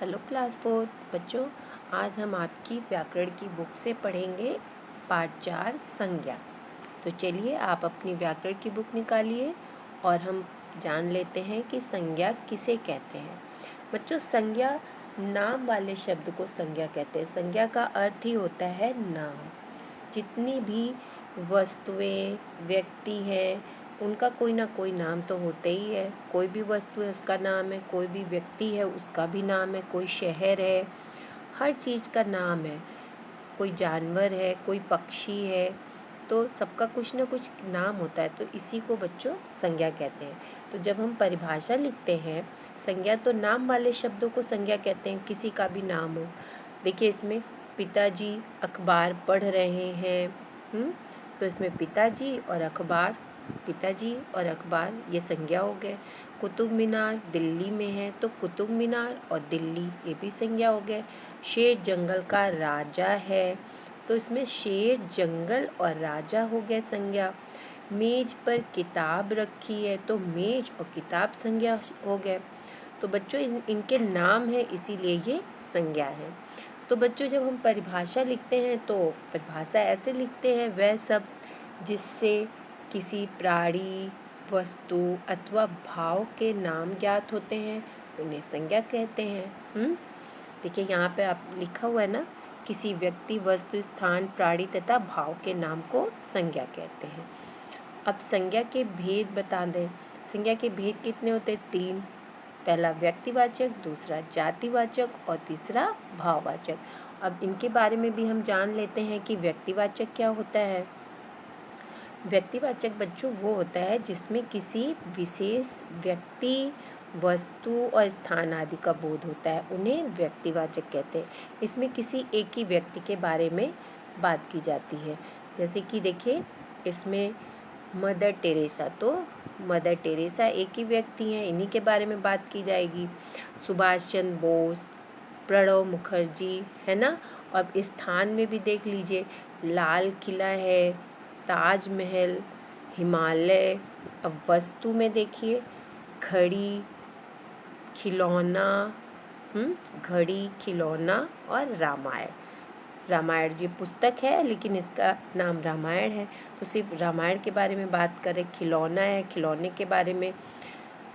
Hello class 4 बच्चों, आज हम आपकी व्याकरण की बुक से पढ़ेंगे पाठ 4 संज्ञा। तो चलिए आप अपनी व्याकरण की बुक निकालिए और हम जान लेते हैं कि संज्ञा किसे कहते हैं। बच्चों, संज्ञा नाम वाले शब्द को संज्ञा कहते हैं। संज्ञा का अर्थ ही होता है नाम। जितनी भी वस्तुएं, व्यक्ति हैं, उनका कोई ना कोई नाम तो होता ही है। कोई भी वस्तु है उसका नाम है, कोई भी व्यक्ति है उसका भी नाम है, कोई शहर है, हर चीज़ का नाम है। कोई जानवर है, कोई पक्षी है, तो सबका कुछ ना कुछ नाम होता है। तो इसी को बच्चों संज्ञा कहते हैं। तो जब हम परिभाषा लिखते हैं, संज्ञा तो नाम वाले शब्दों को संज्ञा कहते हैं, किसी का भी नाम हो। देखिए इसमें पिताजी अखबार पढ़ रहे हैं, तो इसमें पिताजी और अखबार, पिताजी और अखबार ये संज्ञा हो गए। कुतुब मीनार दिल्ली में है, तो कुतुब मीनार और दिल्ली ये भी संज्ञा हो गए। शेर जंगल का राजा है, तो इसमें शेर, जंगल और राजा हो गए संज्ञा। मेज पर किताब रखी है, तो मेज और किताब संज्ञा हो गए। तो बच्चों इनके नाम है, इसीलिए ये संज्ञा है। तो बच्चों जब हम परिभाषा लिखते हैं तो परिभाषा ऐसे लिखते हैं, वह सब जिससे किसी प्राणी, वस्तु अथवा भाव के नाम ज्ञात होते हैं उन्हें संज्ञा कहते हैं। देखिए यहाँ पे आप लिखा हुआ है ना, किसी व्यक्ति, वस्तु, स्थान, प्राणी तथा भाव के नाम को संज्ञा कहते हैं। अब संज्ञा के भेद बता दें। संज्ञा के भेद कितने होते हैं? 3। पहला व्यक्तिवाचक, दूसरा जातिवाचक और तीसरा भाववाचक। अब इनके बारे में भी हम जान लेते हैं कि व्यक्तिवाचक क्या होता है। व्यक्तिवाचक बच्चों वो होता है जिसमें किसी विशेष व्यक्ति, वस्तु और स्थान आदि का बोध होता है, उन्हें व्यक्तिवाचक कहते हैं। इसमें किसी एक ही व्यक्ति के बारे में बात की जाती है। जैसे कि देखिए इसमें मदर टेरेसा, तो मदर टेरेसा एक ही व्यक्ति हैं, इन्हीं के बारे में बात की जाएगी। सुभाष चंद्र बोस, प्रणब मुखर्जी, है ना। और स्थान में भी देख लीजिए, लाल किला है, ताजमहल, हिमालय। अब वस्तु में देखिए घड़ी, खिलौना, घड़ी, खिलौना और रामायण। रामायण ये पुस्तक है लेकिन इसका नाम रामायण है, तो सिर्फ रामायण के बारे में बात करें। खिलौना है, खिलौने के बारे में,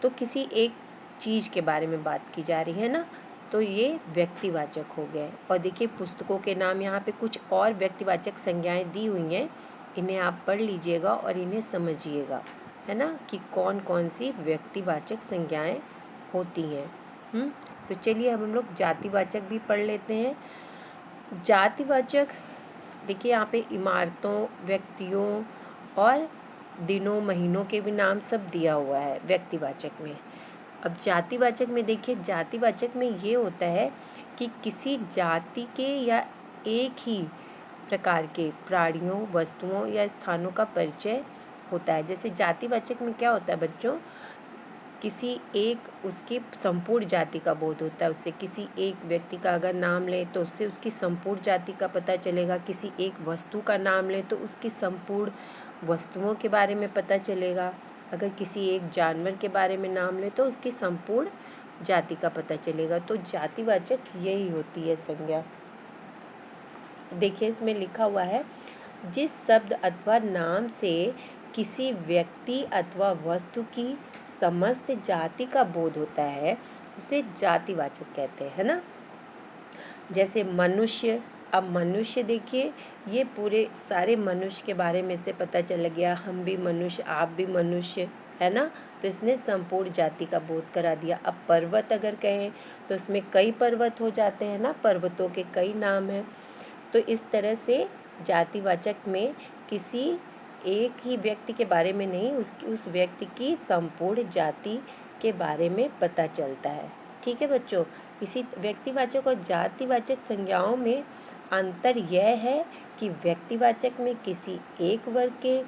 तो किसी एक चीज़ के बारे में बात की जा रही है ना, तो ये व्यक्तिवाचक हो गए। और देखिए पुस्तकों के नाम यहाँ पे कुछ और व्यक्तिवाचक संज्ञाएं दी हुई हैं, इन्हें आप पढ़ लीजिएगा और इन्हें समझिएगा, है ना, कि कौन कौन सी व्यक्तिवाचक संज्ञाएं होती हैं। तो चलिए अब हम लोग जातिवाचक भी पढ़ लेते हैं। जातिवाचक देखिए यहाँ पे इमारतों, व्यक्तियों और दिनों, महीनों के भी नाम सब दिया हुआ है व्यक्तिवाचक में। अब जातिवाचक में देखिए, जातिवाचक में ये होता है कि किसी जाति के या एक ही प्रकार के प्राणियों, वस्तुओं या स्थानों का परिचय होता है। जैसे जातिवाचक में क्या होता है बच्चों, किसी एक उसकी संपूर्ण जाति का बोध होता है। उससे किसी एक व्यक्ति का अगर नाम ले तो उससे उसकी संपूर्ण जाति का पता चलेगा। किसी एक वस्तु का नाम ले तो उसकी संपूर्ण वस्तुओं के बारे में पता चलेगा। अगर किसी एक जानवर के बारे में नाम ले तो उसकी संपूर्ण जाति का पता चलेगा। तो जातिवाचक यही होती है संज्ञा। देखिए इसमें लिखा हुआ है, जिस शब्द अथवा नाम से किसी व्यक्ति अथवा वस्तु की समस्त जाति का बोध होता है उसे जातिवाचक कहते हैं, है ना। जैसे मनुष्य, अब मनुष्य देखिए, ये पूरे सारे मनुष्य के बारे में से पता चल गया, हम भी मनुष्य, आप भी मनुष्य, है ना, तो इसने संपूर्ण जाति का बोध करा दिया। अब पर्वत अगर कहें तो इसमें कई पर्वत हो जाते हैं ना, पर्वतों के कई नाम हैं। तो इस तरह से जातिवाचक में किसी एक ही व्यक्ति के बारे में नहीं, उस व्यक्ति की संपूर्ण जाति के बारे में पता चलता है। ठीक है बच्चों, इसी व्यक्तिवाचक और जातिवाचक संज्ञाओं में अंतर यह है कि व्यक्तिवाचक में किसी एक वर्ग के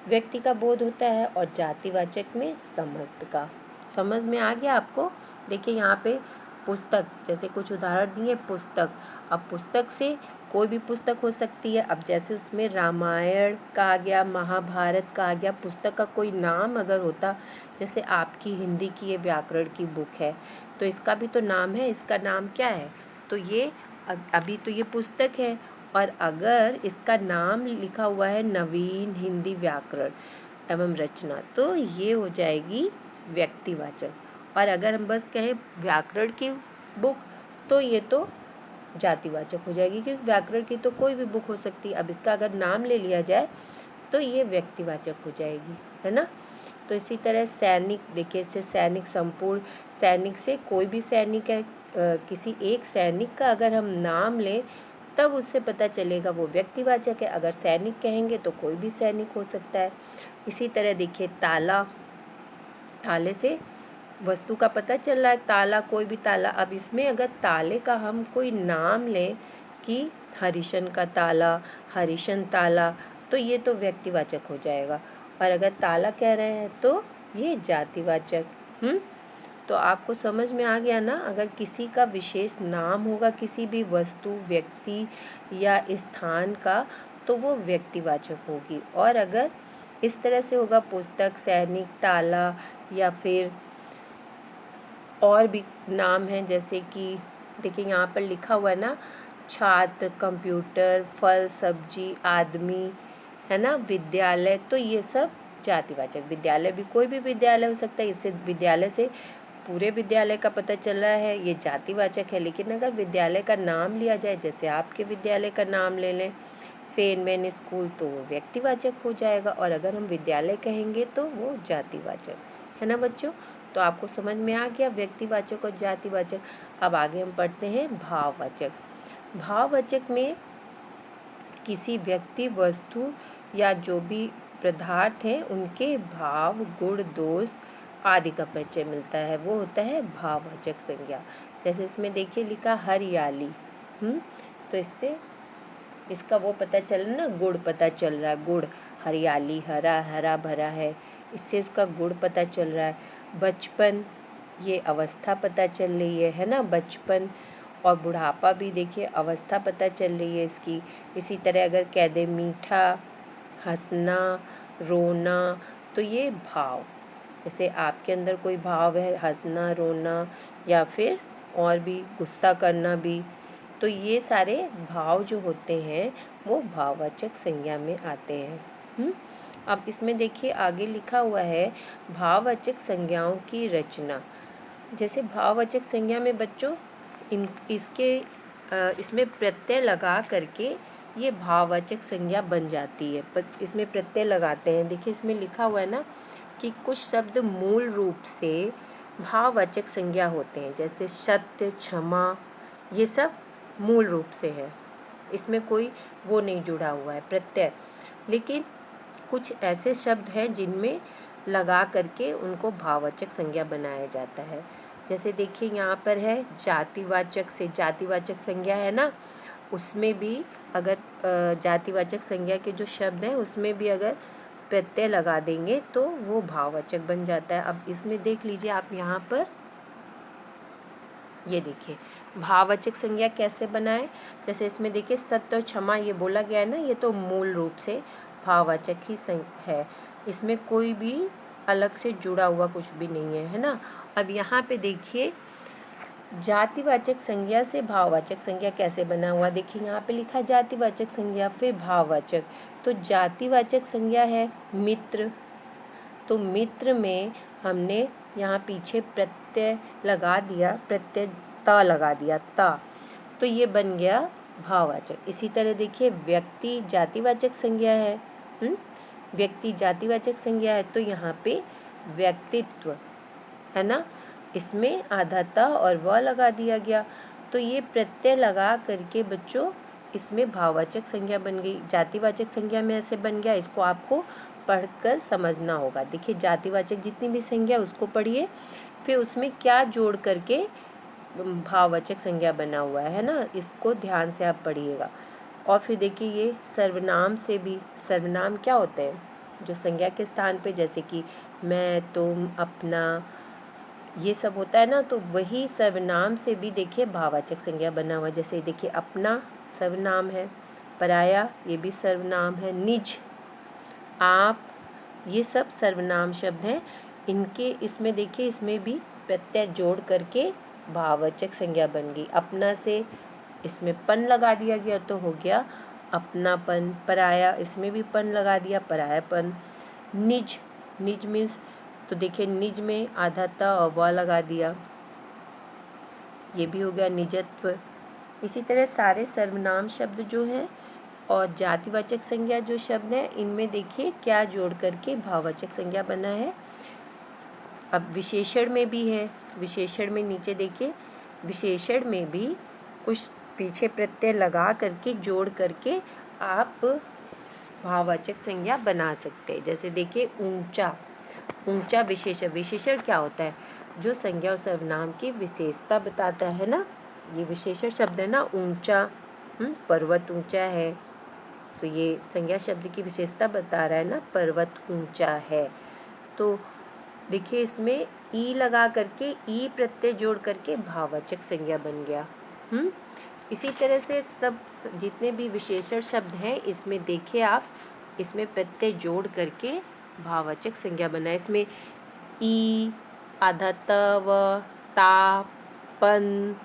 व्यक्ति का बोध होता है और जातिवाचक में समस्त का। समझ में आ गया आपको? देखिए यहाँ पे पुस्तक, जैसे कुछ उदाहरण दिए पुस्तक। अब पुस्तक से कोई भी पुस्तक हो सकती है। अब जैसे उसमें रामायण कहा गया, महाभारत कहा गया, पुस्तक का कोई नाम अगर होता, जैसे आपकी हिंदी की ये व्याकरण की बुक है, तो इसका भी तो नाम है, इसका नाम क्या है? तो ये अभी तो ये पुस्तक है, और अगर इसका नाम लिखा हुआ है नवीन हिंदी व्याकरण एवं रचना, तो ये हो जाएगी व्यक्तिवाचक। और अगर हम बस कहें व्याकरण की बुक, तो ये तो जातिवाचक हो जाएगी, क्योंकि व्याकरण की तो कोई भी बुक हो सकती है। अब इसका अगर नाम ले लिया जाए तो ये व्यक्तिवाचक हो जाएगी, है ना। तो इसी तरह सैनिक, देखिए इससे सैनिक संपूर्ण, सैनिक से कोई भी सैनिक है, किसी एक सैनिक का अगर हम नाम लें तब उससे पता चलेगा वो व्यक्तिवाचक है। अगर सैनिक कहेंगे तो कोई भी सैनिक हो सकता है। इसी तरह देखिए ताला, ताले से वस्तु का पता चल रहा है, ताला, कोई भी ताला। अब इसमें अगर ताले का हम कोई नाम लें कि हरिशन का ताला, हरिशन ताला, तो ये तो व्यक्तिवाचक हो जाएगा। और अगर ताला कह रहे हैं तो ये जातिवाचक। तो आपको समझ में आ गया ना। अगर किसी का विशेष नाम होगा किसी भी वस्तु, व्यक्ति या स्थान का, तो वो व्यक्तिवाचक होगी। और अगर इस तरह से होगा पुस्तक, सैनिक, ताला, या फिर और भी नाम हैं, जैसे कि देखिए यहाँ पर लिखा हुआ है ना, छात्र, कंप्यूटर, फल, सब्जी, आदमी, है ना, विद्यालय, तो ये सब जातिवाचक। विद्यालय भी कोई भी विद्यालय हो सकता है, इससे विद्यालय से पूरे विद्यालय का पता चल रहा है, ये जातिवाचक है। लेकिन अगर विद्यालय का नाम लिया जाए, जैसे आपके विद्यालय का नाम ले लें, फेनमैन स्कूल, तो वो व्यक्तिवाचक हो जाएगा। और अगर हम विद्यालय कहेंगे तो वो जातिवाचक, है ना बच्चों। तो आपको समझ में आ गया व्यक्तिवाचक और जातिवाचक। अब आगे हम पढ़ते हैं भाववाचक। भाववाचक में किसी व्यक्ति, वस्तु या जो भी पदार्थ है उनके भाव, गुण, दोष आदि का परिचय मिलता है, वो होता है भाववाचक संज्ञा। जैसे इसमें देखिए लिखा हरियाली, तो इससे इसका वो पता चल रहा है ना, गुण पता चल रहा है। गुण, हरियाली, हरा, हरा भरा है, इससे इसका गुण पता चल रहा है। बचपन, ये अवस्था पता चल रही है ना, बचपन। और बुढ़ापा भी देखिए अवस्था पता चल रही है इसकी। इसी तरह अगर कह दे मीठा, हंसना, रोना, तो ये भाव, जैसे आपके अंदर कोई भाव है, हंसना, रोना, या फिर और भी गुस्सा करना भी, तो ये सारे भाव जो होते हैं वो भाववाचक संज्ञा में आते हैं। अब इसमें देखिए आगे लिखा हुआ है भाववाचक संज्ञाओं की रचना। जैसे भाववाचक संज्ञा में बच्चों इसमें प्रत्यय लगा करके ये भाववाचक संज्ञा बन जाती है। इसमें प्रत्यय लगाते हैं। देखिए इसमें लिखा हुआ है ना कि कुछ शब्द मूल रूप से भाववाचक संज्ञा होते हैं, जैसे सत्य, क्षमा, ये सब मूल रूप से है, इसमें कोई वो नहीं जुड़ा हुआ है प्रत्यय। लेकिन कुछ ऐसे शब्द हैं जिनमें लगा करके उनको भाववाचक संज्ञा बनाया जाता है। जैसे देखिए यहाँ पर है जातिवाचक से, जातिवाचक संज्ञा है ना, उसमें भी अगर जातिवाचक संज्ञा के जो शब्द हैं उसमें भी अगर प्रत्यय लगा देंगे तो वो भाववाचक बन जाता है। अब इसमें देख लीजिए आप यहाँ पर, ये देखिए भाववाचक संज्ञा कैसे बनाए। जैसे इसमें देखिए सत्य और क्षमा ये बोला गया है ना, ये तो मूल रूप से भाववाचक ही है, इसमें कोई भी अलग से जुड़ा हुआ कुछ भी नहीं है, है ना। अब यहाँ पे देखिए जातिवाचक संज्ञा से भाववाचक संज्ञा कैसे बना हुआ। देखिए यहाँ पे लिखा जातिवाचक संज्ञा फिर भाववाचक। तो जातिवाचक संज्ञा है मित्र, तो मित्र में हमने यहाँ पीछे प्रत्यय लगा दिया, प्रत्यय ता लगा दिया, ता, तो ये बन गया भाववाचक। इसी तरह देखिए व्यक्ति जातिवाचक संज्ञा है, व्यक्ति जातिवाचक संज्ञा है, तो यहाँ पे व्यक्तित्व है ना, इसमें आधा ता और व लगा दिया गया, तो ये प्रत्यय लगा करके बच्चों इसमें भाववाचक संज्ञा बन गई। जातिवाचक संज्ञा में ऐसे बन गया, इसको आपको पढ़कर समझना होगा। देखिए जातिवाचक जितनी भी संज्ञा उसको पढ़िए, फिर उसमें क्या जोड़ करके भाववाचक संज्ञा बना हुआ है ना, इसको ध्यान से आप पढ़िएगा। और फिर देखिए ये सर्वनाम से भी, सर्वनाम क्या होते हैं, जो संज्ञा के स्थान पे, जैसे कि मैं, तुम, अपना, ये सब होता है ना, तो वही सर्वनाम से भी देखिए भाववाचक संज्ञा बना हुआ। जैसे देखिए अपना सर्वनाम है, पराया ये भी सर्वनाम है, निज, आप, ये सब सर्वनाम शब्द हैं। इनके इसमें देखिए इसमें भी प्रत्यय जोड़ करके भाववाचक संज्ञा बन गई। अपना से इसमें पन लगा दिया गया तो हो गया अपनापन। पराया, इसमें भी पन लगा दिया, परायापन। निज, निज मीन्स, तो देखिए निज में आधा त और व लगा दिया, ये भी हो गया निजत्व। इसी तरह सारे सर्वनाम शब्द जो हैं और जातिवाचक संज्ञा जो शब्द हैं, इनमें देखिए क्या जोड़ करके भाववाचक संज्ञा बना है। अब विशेषण में भी है, विशेषण में नीचे देखिए, विशेषण में भी कुछ पीछे प्रत्यय लगा करके जोड़ करके आप भाववाचक संज्ञा बना सकते हैं। जैसे देखिए ऊंचा, ऊंचा विशेषण, विशेषण क्या होता है, जो संज्ञा और सर्वनाम की विशेषता बताता है ना, ये विशेषण शब्द है ना ऊंचा। पर्वत ऊंचा है, तो ये संज्ञा शब्द की विशेषता बता रहा है ना, पर्वत ऊंचा है। तो देखिए इसमें ई लगा करके, ई प्रत्यय जोड़ करके भाववाचक संज्ञा बन गया। इसी तरह से सब जितने भी विशेषण शब्द हैं, इसमें देखिए आप, इसमें प्रत्यय जोड़ करके भाववाचक संज्ञा बना है। इसमें ई, आधा त, व, ता, पन,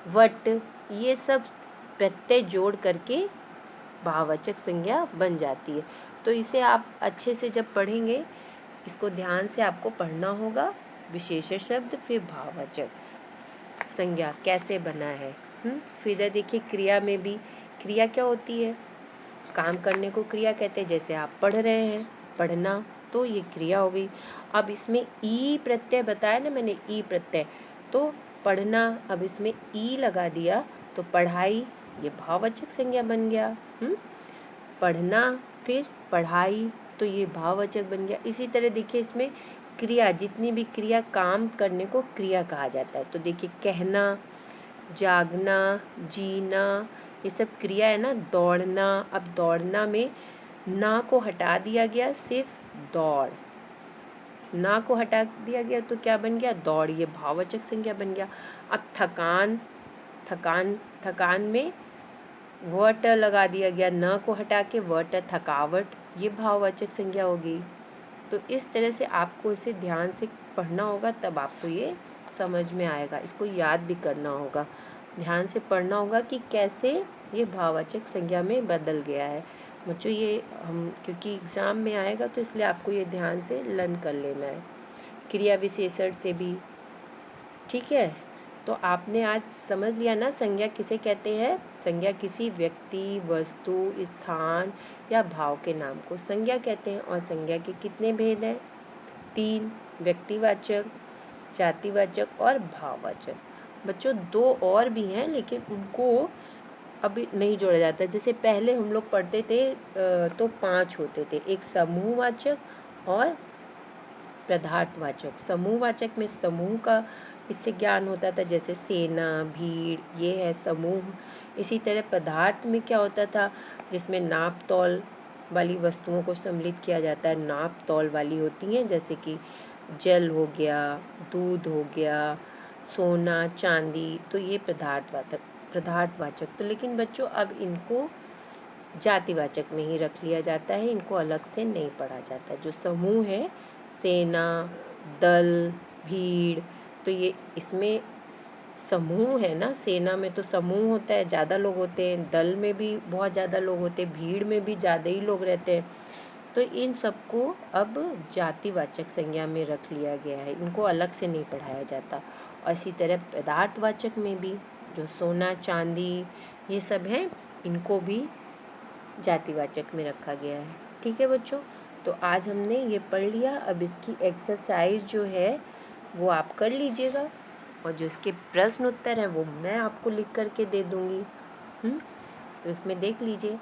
वट, ये सब प्रत्यय जोड़ करके भाववाचक संज्ञा बन जाती है। तो इसे आप अच्छे से जब पढ़ेंगे, इसको ध्यान से आपको पढ़ना होगा, विशेषण शब्द फिर भाववाचक संज्ञा कैसे बना है। फिर इधर देखिए क्रिया में भी, क्रिया क्या होती है, काम करने को क्रिया कहते हैं। जैसे आप पढ़ रहे हैं, पढ़ना, तो ये क्रिया हो गई। अब इसमें ई प्रत्यय बताया ना मैंने, ई प्रत्यय, तो पढ़ना, अब इसमें ई लगा दिया तो पढ़ाई, ये भाववाचक संज्ञा बन गया। पढ़ना फिर पढ़ाई, तो ये भाववाचक बन गया। इसी तरह देखिए इसमें क्रिया, जितनी भी क्रिया, काम करने को क्रिया कहा जाता है। तो देखिए कहना, जागना, जीना, ये सब क्रिया है ना। दौड़ना, अब दौड़ना में ना को हटा दिया गया, सिर्फ दौड़, ना को हटा दिया गया तो क्या बन गया, दौड़, ये भाववाचक संज्ञा बन गया। अब थकान, थकान, थकान में वट लगा दिया गया, न को हटा के वट, थकावट, ये भाववाचक संज्ञा होगी। तो इस तरह से आपको इसे ध्यान से पढ़ना होगा, तब आपको ये समझ में आएगा। इसको याद भी करना होगा, ध्यान से पढ़ना होगा कि कैसे ये भाववाचक संज्ञा में बदल गया है। बच्चों ये हम, क्योंकि एग्ज़ाम में आएगा तो इसलिए आपको ये ध्यान से लर्न कर लेना है। क्रिया विशेषण से भी, ठीक है। तो आपने आज समझ लिया ना संज्ञा किसे कहते हैं। संज्ञा किसी व्यक्ति, वस्तु, स्थान या भाव के नाम को संज्ञा कहते हैं। और संज्ञा के कितने भेद हैं, 3, व्यक्तिवाचक, जातिवाचक और भाववाचक। बच्चों 2 और भी हैं, लेकिन उनको अभी नहीं जोड़ा जाता। जैसे पहले हम लोग पढ़ते थे तो 5 होते थे, एक समूहवाचक और पदार्थवाचक। समूहवाचक में समूह का इससे ज्ञान होता था, जैसे सेना, भीड़, ये है समूह। इसी तरह पदार्थ में क्या होता था, जिसमें नाप तौल वाली वस्तुओं को सम्मिलित किया जाता है, नाप तौल वाली होती हैं, जैसे कि जल हो गया, दूध हो गया, सोना, चांदी, तो ये पदार्थवाचक। तो लेकिन बच्चों अब इनको जातिवाचक में ही रख लिया जाता है, इनको अलग से नहीं पढ़ा जाता। जो समूह है, सेना, दल, भीड़, तो ये इसमें समूह है ना। सेना में तो समूह होता है, ज़्यादा लोग होते हैं, दल में भी बहुत ज़्यादा लोग होते हैं, भीड़ में भी ज़्यादा ही लोग रहते हैं। तो इन सबको अब जातिवाचक संज्ञा में रख लिया गया है, इनको अलग से नहीं पढ़ाया जाता। और इसी तरह पदार्थवाचक में भी जो सोना, चांदी, ये सब हैं, इनको भी जातिवाचक में रखा गया है। ठीक है बच्चों, तो आज हमने ये पढ़ लिया। अब इसकी एक्सरसाइज जो है वो आप कर लीजिएगा, और जो इसके प्रश्न उत्तर हैं वो मैं आपको लिख करके दे दूँगी। तो इसमें देख लीजिए,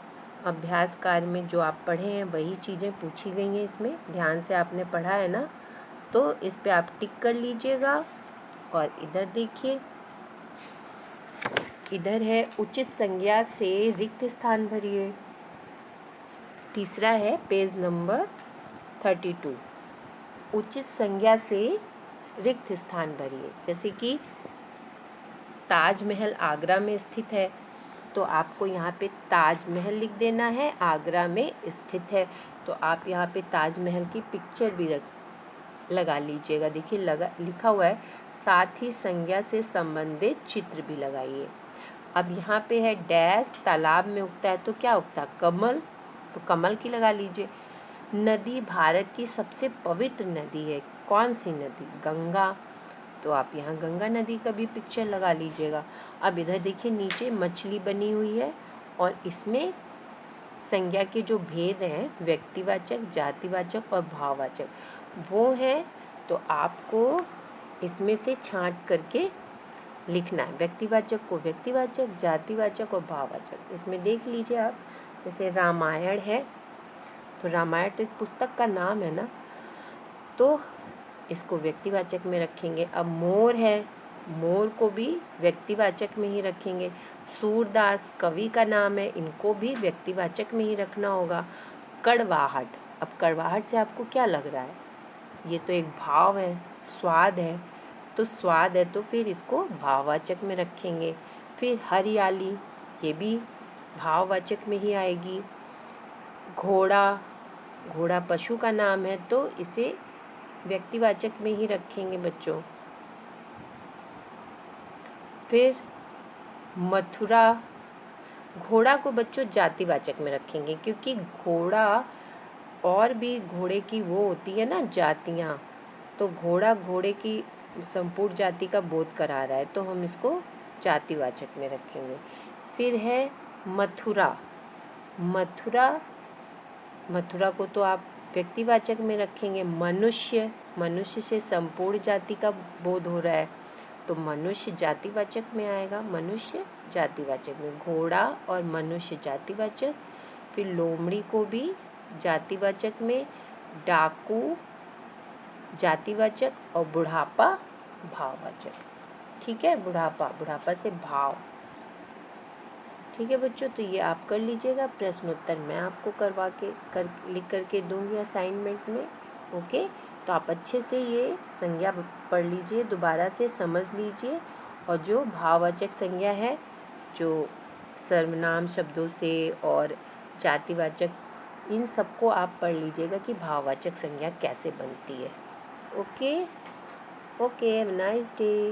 अभ्यास कार्य में जो आप पढ़े हैं वही चीज़ें पूछी गई हैं। इसमें ध्यान से आपने पढ़ा है ना, तो इस पे आप टिक कर लीजिएगा। और इधर देखिए, इधर है उचित संज्ञा से रिक्त स्थान भरिए। तीसरा है पेज नंबर 32, उचित संज्ञा से रिक्त स्थान भरिए। जैसे कि ताजमहल आगरा में स्थित है, तो आपको यहाँ पे ताजमहल लिख देना है, आगरा में स्थित है। तो आप यहाँ पे ताजमहल की पिक्चर भी लगा लीजिएगा। देखिए लिखा हुआ है, साथ ही संज्ञा से संबंधित चित्र भी लगाइए। अब यहाँ पे है डैश, तालाब में उगता है तो क्या उगता है? कमल, तो कमल की लगा लीजिए। नदी भारत की सबसे पवित्र नदी है, कौन सी नदी? गंगा, तो आप यहाँ गंगा नदी का भी पिक्चर लगा लीजिएगा। अब इधर देखिए नीचे मछली बनी हुई है और इसमें संज्ञा के जो भेद हैं, व्यक्तिवाचक, जातिवाचक और भाववाचक, वो हैं। तो आपको इसमें से छांट करके लिखना है, व्यक्तिवाचक को व्यक्तिवाचक, जातिवाचक और भाववाचक। इसमें देख लीजिए आप, जैसे रामायण है, तो रामायण तो एक पुस्तक का नाम है ना, तो इसको व्यक्तिवाचक में रखेंगे। अब मोर है, मोर को भी व्यक्तिवाचक में ही रखेंगे। सूरदास कवि का नाम है, इनको भी व्यक्तिवाचक में ही रखना होगा। कड़वाहट, अब कड़वाहट से आपको क्या लग रहा है? ये तो एक भाव है, स्वाद है, तो स्वाद है तो फिर इसको भाववाचक में रखेंगे। फिर हरियाली, ये भी भाववाचक में ही आएगी। घोड़ा, घोड़ा पशु का नाम है तो इसे व्यक्तिवाचक में ही रखेंगे बच्चों। फिर मथुरा, घोड़ा को बच्चों जातिवाचक में रखेंगे, क्योंकि घोड़ा और भी घोड़े की वो होती है ना जातियाँ, तो घोड़ा घोड़े की संपूर्ण जाति का बोध करा रहा है, तो हम इसको जातिवाचक में रखेंगे। फिर है मथुरा, मथुरा, मथुरा को तो आप व्यक्तिवाचक में रखेंगे। मनुष्य, मनुष्य से संपूर्ण जाति का बोध हो रहा है, तो मनुष्य जातिवाचक में आएगा, मनुष्य जातिवाचक में। घोड़ा और मनुष्य जातिवाचक। फिर लोमड़ी को भी जातिवाचक में, डाकू जातिवाचक और बुढ़ापा भाववाचक। ठीक है, बुढ़ापा, बुढ़ापा से भाव। ठीक है बच्चों, तो ये आप कर लीजिएगा। प्रश्नोत्तर मैं आपको लिख करके दूंगी असाइनमेंट में। ओके, तो आप अच्छे से ये संज्ञा पढ़ लीजिए, दोबारा से समझ लीजिए। और जो भाववाचक संज्ञा है, जो सर्वनाम शब्दों से और जातिवाचक, इन सबको आप पढ़ लीजिएगा कि भाववाचक संज्ञा कैसे बनती है। Okay, okay, have a nice day.